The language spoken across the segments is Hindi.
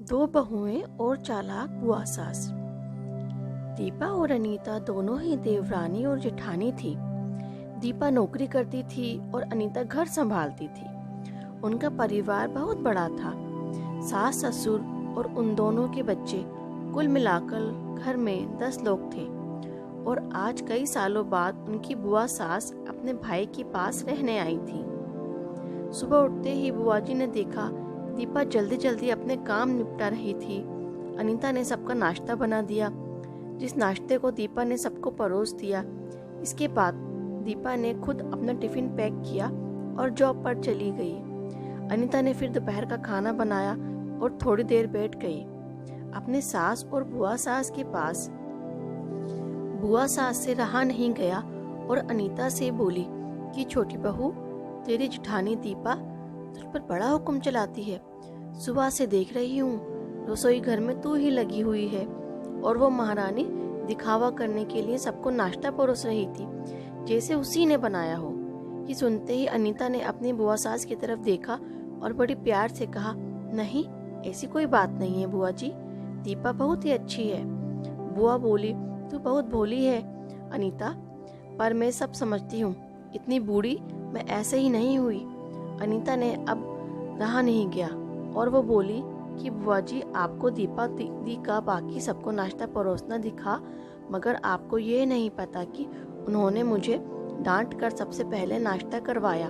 दो बहुएं और चालाक बुआ सास। दीपा और अनीता दोनों ही देवरानी और जेठानी थी। दीपा नौकरी करती थी और अनीता घर संभालती थी। उनका परिवार बहुत बड़ा था। सास ससुर और उन दोनों के बच्चे, कुल मिलाकर घर में 10 लोग थे। और आज कई सालों बाद उनकी बुआ सास अपने भाई के पास रहने आई थी। सुबह उठते ही बुआ जी ने देखा दीपा जल्दी जल्दी अपने काम निपटा रही थी। अनीता ने सबका नाश्ता बना दिया, जिस नाश्ते को दीपा ने सबको परोस दिया। इसके बाद दीपा ने खुद अपना टिफिन पैक किया और जॉब पर चली गई। अनीता ने फिर दोपहर का खाना बनाया और थोड़ी देर बैठ गई अपने सास और बुआ सास के पास। बुआ सास से रहा नहीं गया और अनीता से बोली कि छोटी बहू, तेरी जेठानी दीपा तुझ पर बड़ा हुक्म चलाती है। सुबह से देख रही हूँ रसोई घर में तू ही लगी हुई है और वो महारानी दिखावा करने के लिए सबको नाश्ता परोस रही थी, जैसे उसी ने बनाया हो। ये सुनते ही अनीता ने अपनी बुआ सास की तरफ देखा और बड़ी प्यार से कहा, नहीं, ऐसी कोई बात नहीं है बुआ जी, दीपा बहुत ही अच्छी है। बुआ बोली, तू बहुत भोली है अनीता, पर मैं सब समझती हूँ, इतनी बूढ़ी मैं ऐसे ही नहीं हुई। अनीता ने अब रहा नहीं गया और वो बोली कि बुआ जी, आपको दीपा दीदी का बाकी सबको नाश्ता परोसना दिखा, मगर आपको ये नहीं पता कि उन्होंने मुझे डांट कर सबसे पहले नाश्ता करवाया,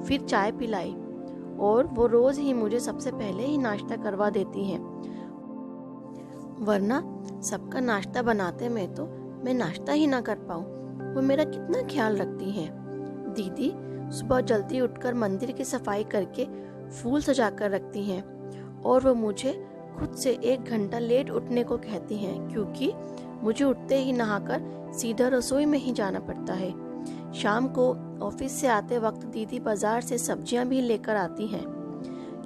फिर चाय पिलाई, और वो रोज ही मुझे सबसे पहले ही नाश्ता करवा देती हैं, वरना सबका नाश्ता बनाते में तो मैं नाश्ता ही ना कर पाऊँ। वो मेरा कितना ख्याल रखती हैं। दीदी सुबह जल्दी उठकर मंदिर की सफाई करके फूल सजा कर रखती हैं और वो मुझे खुद से 1 घंटा लेट उठने को कहती हैं, क्योंकि मुझे उठते ही नहाकर सीधा रसोई में ही जाना पड़ता है। शाम को ऑफिस से आते वक्त दीदी बाजार से सब्जियां भी लेकर आती हैं,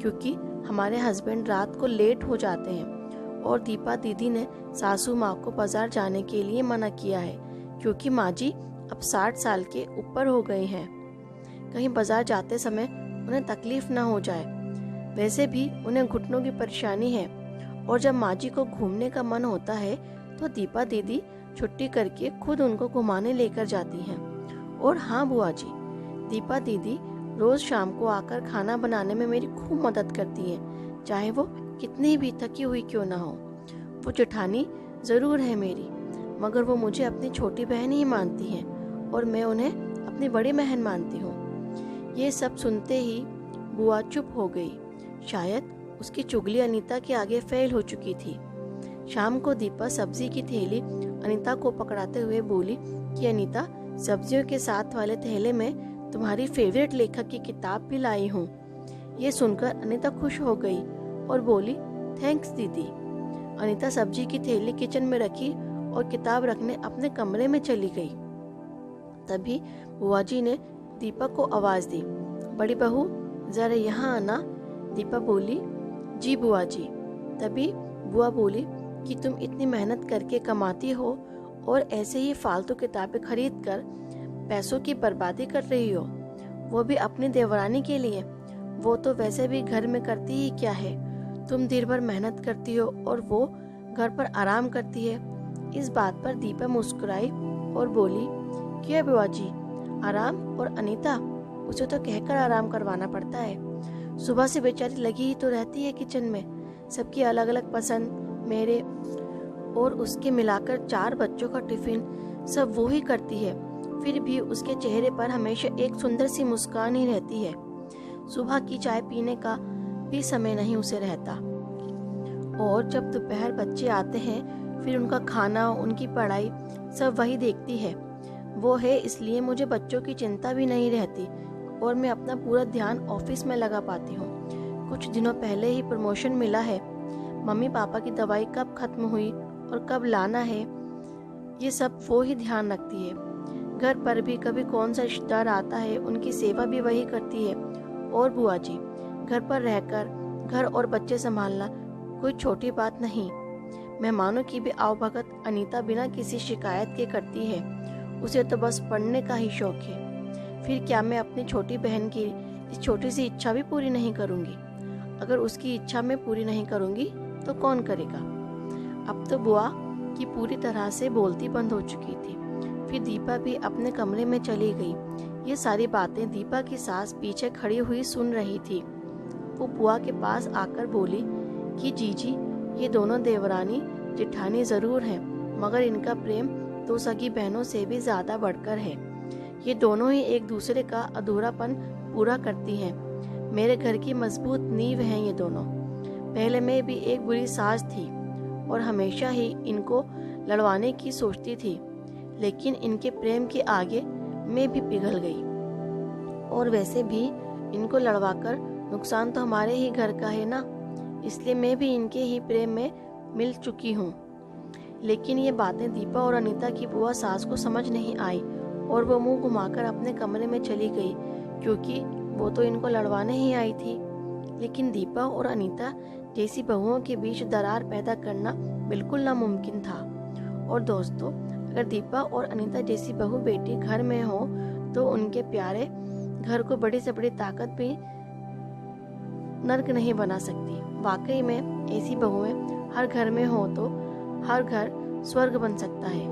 क्योंकि हमारे हस्बैंड रात को लेट हो जाते हैं और दीपा दीदी ने सासू माँ को बाजार जाने के लिए मना किया है, क्योंकि माँ जी अब 60 साल के ऊपर हो गए हैं। कहीं बाजार जाते समय उन्हें तकलीफ ना हो जाए। वैसे भी उन्हें घुटनों की परेशानी है और जब माँ जी को घूमने का मन होता है तो दीपा दीदी छुट्टी करके खुद उनको घुमाने लेकर जाती हैं। और हाँ बुआ जी, दीपा दीदी रोज शाम को आकर खाना बनाने में मेरी खूब मदद करती हैं, चाहे वो कितनी भी थकी हुई क्यों ना हो। वो जेठानी जरूर है मेरी, मगर वो मुझे अपनी छोटी बहन ही मानती हैं और मैं उन्हें अपनी बड़ी बहन मानती हूँ। ये सब सुनते ही बुआ चुप हो गई। शायद उसकी चुगली अनीता के आगे फेल हो चुकी थी। शाम को दीपा सब्जी की थैली अनीता को पकड़ाते हुए बोली कि अनीता, सब्जियों के साथ वाले थैले में तुम्हारी फेवरेट लेखक की किताब भी लाई हूँ। ये सुनकर अनीता खुश हो गई और बोली, थैंक्स दीदी। अनीता सब्जी की थैली किचन में रखी और किताब रखने अपने कमरे में चली गई। तभी बुआ जी ने दीपा को आवाज दी, बड़ी बहू जरा यहाँ आना। दीपा बोली, जी बुआ जी। तभी बुआ बोली कि तुम इतनी मेहनत करके कमाती हो और ऐसे ही फालतू किताबें खरीद कर पैसों की बर्बादी कर रही हो, वो भी अपनी देवरानी के लिए। वो तो वैसे भी घर में करती ही क्या है, तुम दिन भर मेहनत करती हो और वो घर पर आराम करती है। इस बात पर दीपा मुस्कुराई और बोली, क्या बुआ जी, आराम? और अनीता, उसे तो कहकर आराम करवाना पड़ता है। सुबह से बेचारी लगी ही तो रहती है किचन में। सबकी अलग अलग पसंद, मेरे और उसके मिलाकर 4 बच्चों का टिफिन सब वो ही करती है। फिर भी उसके चेहरे पर हमेशा एक सुंदर सी मुस्कान ही रहती है। सुबह की चाय पीने का भी समय नहीं उसे रहता। और जब दोपहर बच्चे आते हैं, फिर उनका खाना, उनकी पढ़ाई सब वही देखती है। वो है, इसलिए मुझे बच्चों की चिंता भी नहीं रहती और मैं अपना पूरा ध्यान ऑफिस में लगा पाती हूँ। कुछ दिनों पहले ही प्रमोशन मिला है। मम्मी पापा की दवाई कब खत्म हुई और कब लाना है, ये सब वो ही ध्यान रखती है। घर पर भी कभी कौन सा रिश्तेदार आता है, उनकी सेवा भी वही करती है। और बुआ जी, घर पर रहकर घर और बच्चे संभालना कोई छोटी बात नहीं। मेहमानों की भी आवभगत अनीता बिना किसी शिकायत के करती है। उसे तो बस पढ़ने का ही शौक है। फिर क्या मैं अपनी छोटी बहन की इस छोटी सी इच्छा भी पूरी नहीं करूंगी? अगर उसकी इच्छा मैं पूरी नहीं करूंगी तो कौन करेगा। अब तो बुआ की पूरी तरह से बोलती बंद हो चुकी थी। फिर दीपा भी अपने कमरे में चली गई। ये सारी बातें दीपा की सास पीछे खड़ी हुई सुन रही थी। वो बुआ के पास आकर बोली कि जीजी, ये दोनों देवरानी जेठानी जरूर हैं, मगर इनका प्रेम तो सगी बहनों से भी ज्यादा बढ़कर है। ये दोनों ही एक दूसरे का अधूरापन पूरा करती हैं। मेरे घर की मजबूत नींव हैं ये दोनों। पहले मैं भी एक बुरी सास थी और हमेशा ही इनको लड़वाने की सोचती थी, लेकिन इनके प्रेम के आगे मैं भी पिघल गई। और वैसे भी इनको लड़वाकर नुकसान तो हमारे ही घर का है ना, इसलिए मैं भी इनके ही प्रेम में मिल चुकी हूँ। लेकिन ये बातें दीपा और अनीता की बुआ सास को समझ नहीं आई और वो मुंह घुमाकर अपने कमरे में चली गई, क्योंकि वो तो इनको लड़वाने ही आई थी। लेकिन दीपा और अनीता जैसी बहुओं के बीच दरार पैदा करना बिल्कुल नामुमकिन था। और दोस्तों, अगर दीपा और अनीता जैसी बहू बेटी घर में हो तो उनके प्यारे घर को बड़ी से बड़ी ताकत भी नर्क नहीं बना सकती। वाकई में ऐसी बहुएं हर घर में हो तो हर घर स्वर्ग बन सकता है।